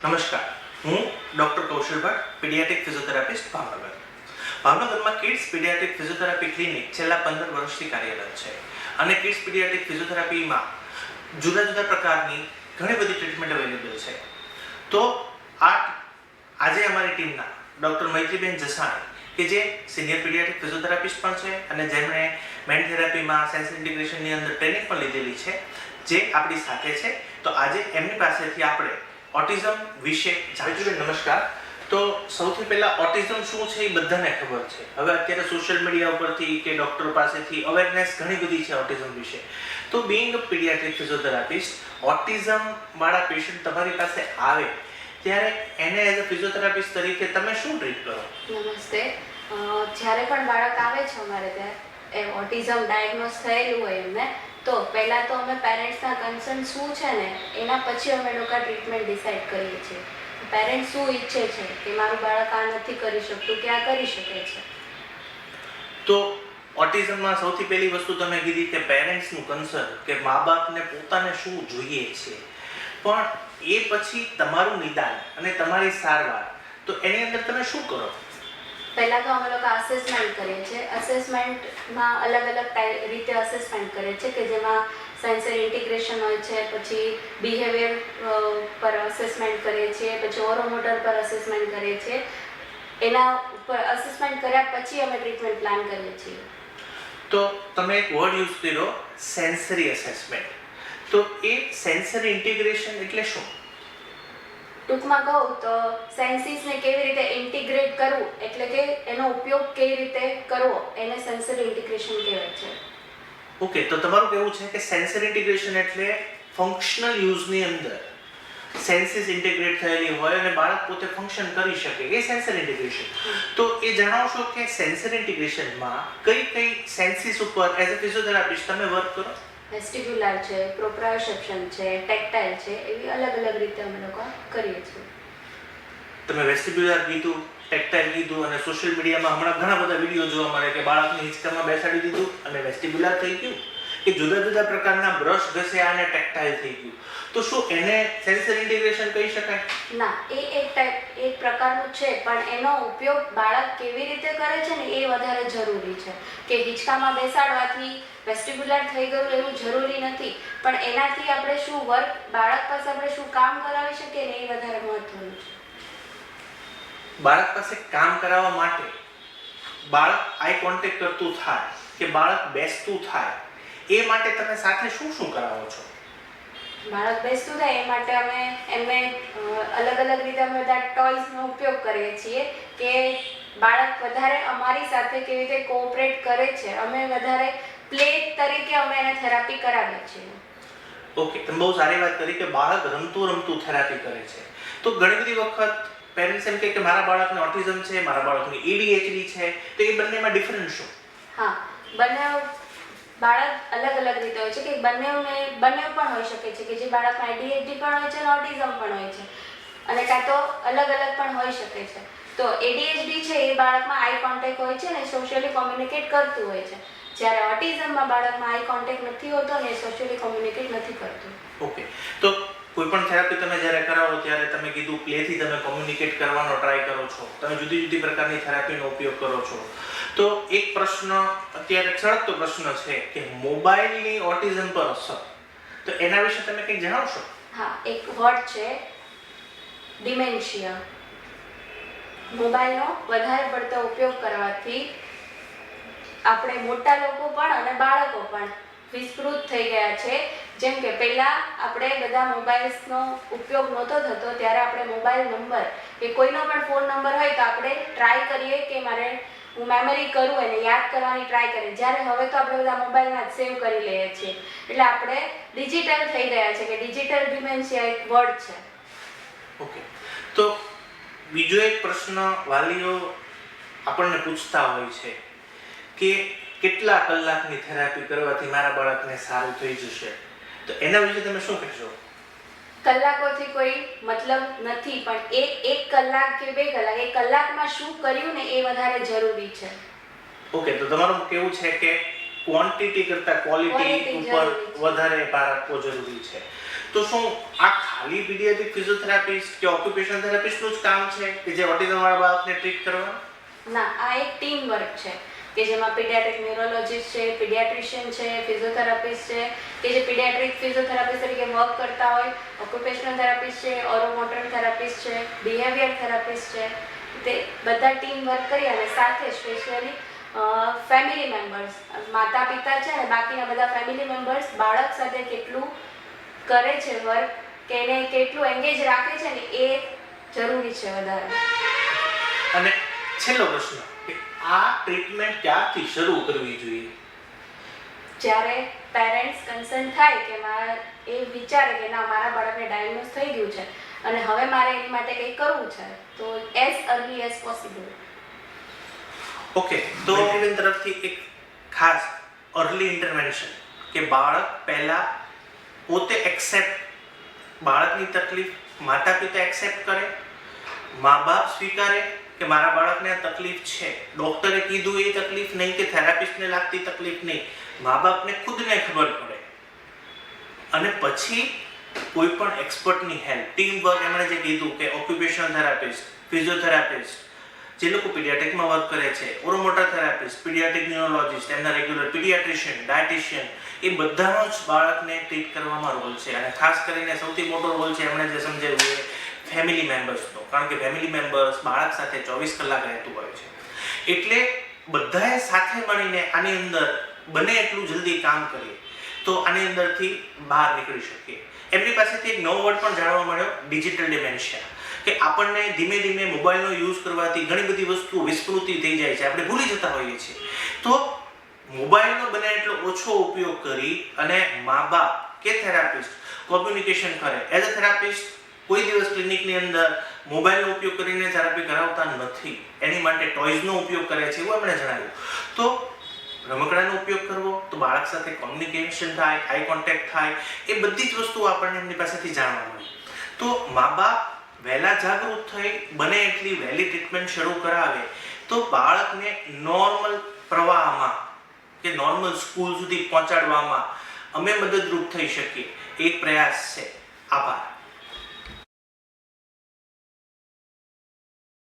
નમસ્કાર, હું ડૉક્ટર કૌશલ Bhatt, paediatric physiotherapist Bhavnagar. ભાવનગરમાં કિડ્સ પીડિયાટ્રિક ફિઝિયોથેરાપી ક્લિનિક છેલ્લા 15 વર્ષથી કાર્યરત છે અને કિડ્સ પીડિયાટ્રિક ફિઝિયોથેરાપીમાં જુદા જુદા પ્રકારની ઘણી બધી ટ્રીટમેન્ટ અવેલેબલ છે. તો આજે અમારી ટીમના ડૉક્ટર મૈત્રીબેન જસાણી કે જે સિનિયર પીડિયાટ્રિક ફિઝિયોથેરાપિસ્ટ પણ છે અને જેમણે મેન થેરાપીમાં સેન્સ ઇન્ટિગ્રેશનની અંદર ટ્રેનિંગ પણ લીધેલી છે, જે આપણી સાથે છે. તો આજે એમની પાસેથી આપણે ઓટિઝમ વિશે જાણીશું. નમસ્કાર. તો સૌથી પહેલા ઓટિઝમ શું છે એ બધાને ખબર છે. હવે અત્યારે સોશિયલ મીડિયા ઉપરથી કે ડૉક્ટર પાસેથી અવેરનેસ ઘણી બધી છે ઓટિઝમ વિશે. તો બીઇંગ અ પીડિયાટ્રિક ફિઝિયોથેરાપિસ્ટ, ઓટિઝમ વાળા પેશન્ટ તમારી પાસે આવે ત્યારે એને એઝ અ ફિઝિયોથેરાપિસ્ટ તરીકે તમે શું ટ્રીટ કરો? નમસ્તે. જ્યારે પણ બાળક આવે છે અમારે ત્યાં એ ઓટિઝમ ડાયગ્નોઝ થયેલું હોય એમને, તો પહેલાં તો અમે પેરેન્ટ્સના કન્સર્ન શું છે ને એના પછી અમે લોકો ટ્રીટમેન્ટ ડિસાઇડ કરીએ છીએ. પેરેન્ટ્સ શું ઈચ્છે છે કે મારું બાળક આ નથી કરી શકતું કે આ કરી શકે છે. તો ઓટિઝમમાં સૌથી પહેલી વસ્તુ તમે કીધી કે પેરેન્ટ્સનું કન્સર્ન, કે મા બાપને પોતાને શું જોઈએ છે, પણ એ પછી તમારું નિદાન અને તમારી સારવાર, તો એની અંદર તમે શું કરો? પહેલાં તો અમે લોકો અસેસમેન્ટ કરીએ છીએ. અસેસમેન્ટમાં અલગ અલગ રીતે અસેસમેન્ટ કરીએ છીએ કે જેમાં સેન્સરી ઇન્ટિગ્રેશન હોય છે, પછી બિહેવિયર પર અસેસમેન્ટ કરીએ છીએ, પછી ઓરોમોટર પર અસેસમેન્ટ કરીએ છીએ. એના ઉપર અસેસમેન્ટ કર્યા પછી અમે ટ્રીટમેન્ટ પ્લાન કરીએ છીએ. તો તમે એક વર્ડ યુઝ કર્યો, સેન્સરી અસેસમેન્ટ. તો એ સેન્સરી ઇન્ટિગ્રેશન એટલે શું? ટૂંકમાં કહું તો સેન્સીસને કેવી રીતે ઇન્ટિગ્રેટ કરવું, એટલે કે એનો ઉપયોગ કેવી રીતે કરવો, એને સેન્સરી ઇન્ટિગ્રેશન કહેવાય છે. ઓકે, તો તમારું કહેવું છે કે સેન્સરી ઇન્ટિગ્રેશન એટલે ફંક્શનલ યુઝની અંદર સેન્સીસ ઇન્ટિગ્રેટ થયેલી હોય અને બાળક પોતે ફંક્શન કરી શકે, એ સેન્સરી ઇન્ટિગ્રેશન. તો એ જણાવશો કે સેન્સરી ઇન્ટિગ્રેશનમાં કઈ કઈ સેન્સીસ ઉપર એઝ અ ફિઝિયોથેરાપિસ્ટ તમે વર્ક કરો? વેસ્ટિબ્યુલર છે, પ્રોપ્રાયોસેપ્શન છે, ટેક્ટાઇલ છે, એવી અલગ અલગ રીતે અમે લોકો કરીએ છીએ. તમે વેસ્ટિબ્યુલર કીધું, ટેક્ટાઇલ કીધું, અને સોશિયલ મીડિયામાં હમણાં ઘણા બધા વિડીયો જોવા મળે કે બાળકને હિંચકામાં બેસાડી દીધું અને વેસ્ટિબ્યુલર થઈ ગયું, કે જુદા જુદા પ્રકારના બ્રશ ઘસ્યા અને ટેક્ટાઇલ થઈ ગયું. તો શું એને સેન્સરી ઇન્ટિગ્રેશન કહી શકાય? ના, એ એક પ્રકારનું છે, પણ એનો ઉપયોગ બાળક કેવી રીતે કરે છે ને એ વધારે જરૂરી છે. કે હિંચકામાં બેસાડવાથી વેસ્ટિબ્યુલર થઈ ગયું એવું જરૂરી નથી, પણ એનાથી આપણે શું વર્ક, બાળક પાસે આપણે શું કામ કરાવી શકીએ ને એ વધારે મહત્વનું છે. બાળક પાસે કામ કરાવવા માટે બાળક આઈ કોન્ટેક્ટ કરતું થાય કે બાળક બેસતું થાય, એ માટે તમે સાથે શું શું કરાવો છો? બાળક બેસતું થાય એ માટે અમે એમને અલગ અલગ રીતે અમે બધા ટોયસનો ઉપયોગ કરીએ છીએ કે બાળક વધારે અમારી સાથે કેવી રીતે કોઓપરેટ કરે છે. અમે વધારે પ્લે તરીકે અમે એને થેરાપી કરાવીએ છીએ. ઓકે, તમે બહુ સારી વાત કરી કે બાળક રમતું રમતું થેરાપી કરે છે. તો ઘણી બધી વખત પેરેન્ટ્સ એમ કહે કે મારા બાળકને ઓટિઝમ છે, મારા બાળકને ADHD છે, તો એ બંનેમાં ડિફરન્સ શું? હા, બંને બાળક અલગ અલગ રીતે હોય છે કે બંને પણ હોઈ શકે છે કે જે બાળકમાં ADHD પણ હોય છે અને ઓટિઝમ પણ હોય છે, અને કાં તો અલગ અલગ પણ હોઈ શકે છે. તો ADHD છે એ બાળકમાં આઈ કોન્ટેક્ટ હોય છે ને સોશિયલી કોમ્યુનિકેટ કરતું હોય છે, જ્યારે ઓટિઝમમાં બાળકમાં આઈ કોન્ટેક્ટ નથી હોતો ને સોશિયલી કોમ્યુનિકેટ નથી કરતું. ઓકે, તો કોઈ પણ થેરાપી તમે જ્યારે કરાવો ત્યારે તમે કીધું પ્લેથી તમે કોમ્યુનિકેટ કરવાનો ટ્રાય કરો છો, તમે જુદી જુદી પ્રકારની થેરાપીનો ઉપયોગ કરો છો. તો એક પ્રશ્ન અત્યારે સળગતો પ્રશ્ન છે કે મોબાઈલની ઓટિઝમ પર અસર, તો એના વિશે તમે કંઈક જણાવશો? હા, એક વર્ડ છે ડિમેન્શિયા. મોબાઈલનો વધારે પડતો ઉપયોગ કરવાથી આપણે મોટા લોકો પણ અને બાળકો પણ વિસ્તૃત થઈ ગયા છે. જેમ કે પહેલાં આપણે બધા મોબાઈલ્સનો ઉપયોગ નહોતો થતો ત્યારે આપણે મોબાઈલ નંબર કે કોઈનો પણ ફોન નંબર હોય તો આપણે ટ્રાય કરીએ કે હું મેમરી કરું એને યાદ કરવાની ટ્રાય કરીએ. જ્યારે હવે તો આપણે બધા મોબાઈલમાં જ સેવ કરી લઈએ છીએ, એટલે આપણે ડિજિટલ થઈ ગયા છે કે ડિજિટલ ડિમેન્શિયા એક વર્ડ છે. ઓકે, તો બીજો એક પ્રશ્ન વાલીઓ આપણને પૂછતા હોય છે કે કેટલા કલાકની થેરાપી કરવાથી મારા બાળકને સારું થઈ જશે, તો એના વિશે તમે શું કહેશો? કલાકોથી કોઈ મતલબ નથી, પણ એક કલાક કે 2 કલાક, એક કલાકમાં શું કર્યું ને એ વધારે જરૂરી છે. ઓકે, તો તમારું કેવું છે કે ક્વોન્ટિટી કરતાં ક્વોલિટી ઉપર વધારે ભાર આપવો જરૂરી છે. તો શું આ ખાલી પીડિયાટ્રિક ફિઝિયોથેરાપિસ્ટ કે ઓક્યુપેશનલ થેરાપિસ્ટનું જ કામ છે કે જે ઓટિઝમ વાળા બાળકને ટ્રીટ કરવા? ના, આ એક ટીમ વર્ક છે કે જેમાં પીડિયાટ્રિક ન્યુરોલોજિસ્ટ છે, પીડિયાટ્રિશિયન છે, ફિઝિયોથેરાપિસ્ટ છે કે જે પીડિયાટ્રિક ફિઝિયોથેરાપિસ્ટ તરીકે વર્ક કરતા હોય, ઓક્યુપેશનલ થેરાપિસ્ટ છે, ઓરોમોટર થેરાપિસ્ટ છે, બિહેવિયર થેરાપિસ્ટ છે, તે બધા ટીમ વર્ક કરી અને સાથે સ્પેશિયલી ફેમિલી મેમ્બર્સ, માતા પિતા છે અને બાકીના બધા ફેમિલી મેમ્બર્સ બાળક સાથે કેટલું કરે છે વર્ક, કે એને કેટલું એન્ગેજ રાખે છે ને એ જરૂરી છે વધારે. અને છેલ્લો પ્રશ્ન કે આ ટ્રીટમેન્ટ ક્યારથી શરૂ કરવી જોઈએ? જ્યારે પેરેન્ટ્સ કન્સર્ન થાય કે એ વિચારે કે ના મારા બાળકને ડાયગ્નોઝ થઈ ગયું છે અને હવે મારે એની માટે કંઈ કરવું છે, તો as early as possible. Okay, તો બેન તરફથી એક ખાસ અર્લી ઇન્ટરવેન્શન કે બાળક પહેલા પોતે એક્સેપ્ટ બાળકની તકલીફ માતા પિતા એક્સેપ્ટ કરે, મા બાપ સ્વીકારે કે મારા બાળકને આ તકલીફ છે, ડોક્ટરે કીધું એ તકલીફ નહીં કે થેરાપિસ્ટને લાગતી તકલીફ નહીં, મા બાપને ખુદને ખબર પડે અને પછી કોઈ પણ એક્સપર્ટની હેલ્પ, ટીમ વર્ક, એમણે જે કીધું કે ઓક્યુપેશનલ થેરાપિસ્ટ, ફિઝિયોથેરાપિસ્ટ, જે લોકો પીડિયાટ્રિકમાં વર્ક કરે છે, ઓરોમોટર થેરાપિસ્ટ, પીડિયાટ્રિક ન્યુરોલોજિસ્ટ, એમના રેગ્યુલર પીડિયાટ્રિશિયન, ડાયટિશિયન, એ બધાનો જ બાળકને ટ્રીટ કરવામાં રોલ છે. અને ખાસ કરીને સૌથી મોટો રોલ છે એમણે જે સમજાવ્યું એ ફેમિલી મેમ્બર્સનો, કારણ કે ફેમિલી મેમ્બર્સ બાળક સાથે 24 કલાક રહેતું હોય છે. એટલે બધાએ સાથે મળીને આની અંદર બને એટલું જલ્દી કામ કરીએ તો આની અંદરથી બહાર નીકળી શકીએ. એમની પાસેથી એક નવો વર્ડ પણ જાણવા મળ્યો, ડિજિટલ ડિમેન્શિયા, કે આપણને ધીમે ધીમે મોબાઈલનો યુઝ કરવાથી ઘણી બધી વસ્તુઓ વિસ્મૃતિ થઈ જાય છે, આપણે ભૂલી જતા હોઈએ છીએ. તો મોબાઈલનો બને એટલો ઓછો ઉપયોગ કરી અને મા બાપ કે થેરાપિસ્ટ કોમ્યુનિકેશન કરે. એઝ અ થેરાપિસ્ટ કોઈ દિવસ ક્લિનિકની અંદર મોબાઈલનો ઉપયોગ કરીને થેરાપી કરાવતા નથી, એની માટે ટોયઝનો ઉપયોગ કરે છે એવું એમણે જણાવ્યું. તો રમકડાનો ઉપયોગ કરવો તો બાળક સાથે કોમ્યુનિકેશન થાય, આઈ કોન્ટેક્ટ થાય, એ બધી જ વસ્તુઓ આપણને એમની પાસેથી જાણવા મળી. તો મા બાપ વહેલા જાગૃત થઈ બને એટલી વહેલી ટ્રીટમેન્ટ શરૂ કરાવે તો બાળકને નોર્મલ પ્રવાહમાં કે નોર્મલ સ્કૂલ સુધી પહોંચાડવામાં અમે મદદરૂપ થઈ શકીએ. એક પ્રયાસ છે. આભાર.